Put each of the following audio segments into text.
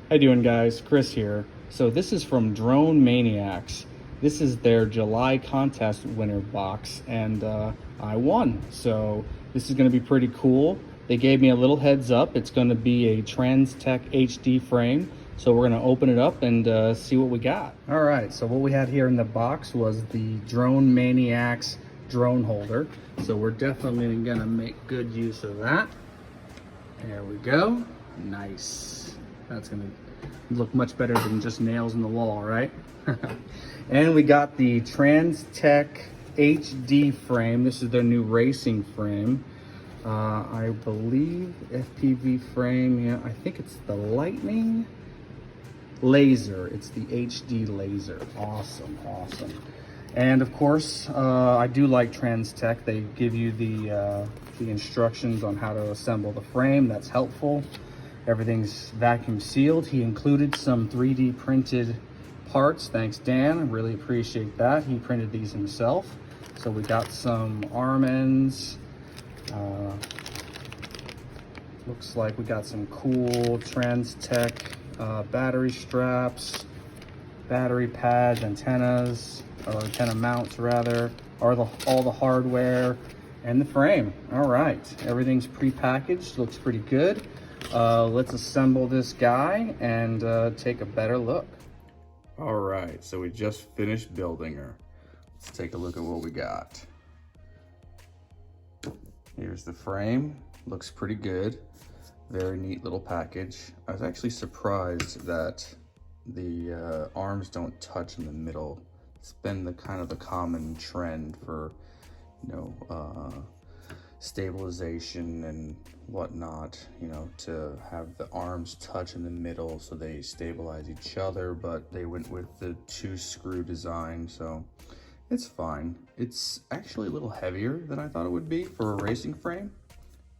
How you doing, guys? Chris here. So this is from Drone Maniacs. This is their July contest winner box, and I won. So this is going to be pretty cool. They gave me a little heads up. It's going to be a Transtec HD frame. So we're going to open it up and see what we got. All right, so what we had here in the box was the Drone Maniacs drone holder. So we're definitely going to make good use of that. There we go. Nice. That's gonna look much better than just nails in the wall, right? And we got the Transtec HD frame. This is their new racing frame. I believe FPV frame. Yeah, I think it's the Lightning laser. It's the HD laser. Awesome, awesome. And of course, I do like Transtec. They give you the instructions on how to assemble the frame. That's helpful. Everything's vacuum sealed. He included some 3D printed parts. Thanks, Dan. I really appreciate that. He printed these himself. So we got some arm ends. Looks like we got some cool Transtec battery straps, battery pads, antennas, or antenna mounts rather, or all the hardware and the frame. All right, everything's pre-packaged. Looks pretty good. Let's assemble this guy and take a better look. All right, so we just finished building her. Let's take a look at what we got. Here's the frame. Looks pretty good. Very neat little package. I was actually surprised that the arms don't touch in the middle. It's been the kind of the common trend for, you know, stabilization and whatnot, you know, to have the arms touch in the middle so they stabilize each other, but they went with the 2-screw design, so it's fine. It's actually a little heavier than I thought it would be for a racing frame,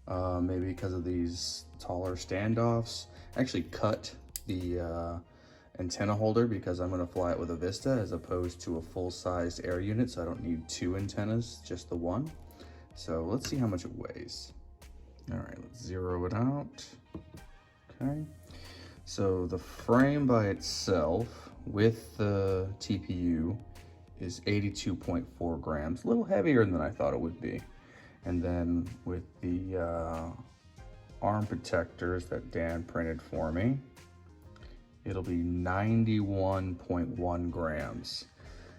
maybe because of these taller standoffs. I actually cut the antenna holder because I'm going to fly it with a Vista as opposed to a full-sized air unit, so I don't need 2 antennas, just the one. So let's see how much it weighs. All right, let's zero it out. Okay, so the frame by itself with the TPU is 82.4 grams, a little heavier than I thought it would be. And then with the arm protectors that Dan printed for me, it'll be 91.1 grams.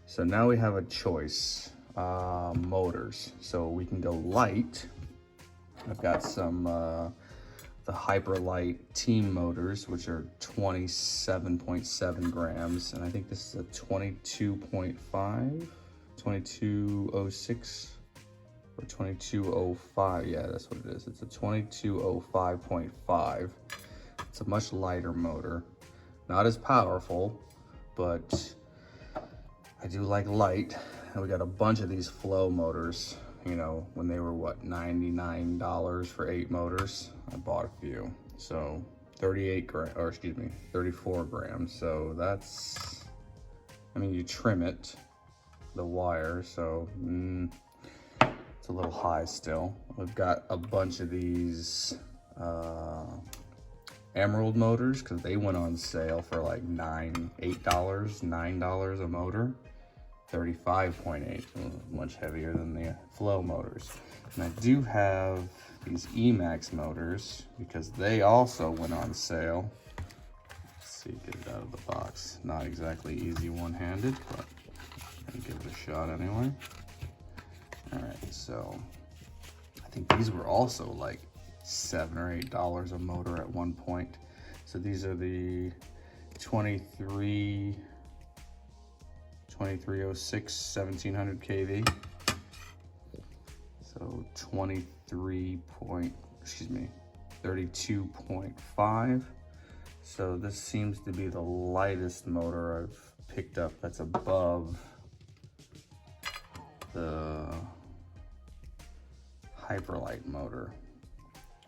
So now we have a choice. Motors, so we can go light. I've got some the Hyperlight team motors, which are 27.7 grams, and I think this is a 22.5, 2206 or 2205. Yeah, that's what it is. It's a 2205.5. It's a much lighter motor, not as powerful, but I do like light. And we got a bunch of these flow motors, you know, when they were what, $99 for 8 motors. I bought a few. So 34 grams. So that's, I mean, you trim it, the wire, so it's a little high still. We've got a bunch of these Emerald motors because they went on sale for like $9 a motor. 35.8, much heavier than the flow motors. And I do have these Emax motors because they also went on sale. Let's see, get it out of the box. Not exactly easy one-handed, but I'll give it a shot anyway. All right, so I think these were also like $7 or $8 a motor at one point. So these are the 2306 1700 kV. So 32.5. So this seems to be the lightest motor I've picked up that's above the Hyperlight motor.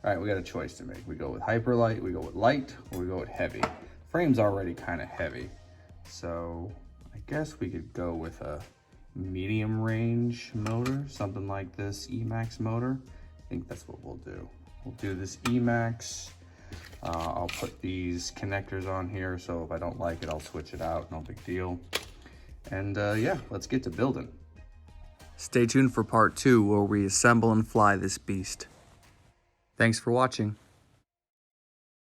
All right, we got a choice to make. We go with Hyperlight, we go with light, or we go with heavy. Frame's already kind of heavy, so I guess we could go with a medium range motor, something like this Emax motor. I think that's what we'll do. We'll do this Emax I'll put these connectors on here, so if I don't like it, I'll switch it out, no big deal. And yeah, let's get to building. Stay tuned for part 2 where we assemble and fly this beast. Thanks for watching.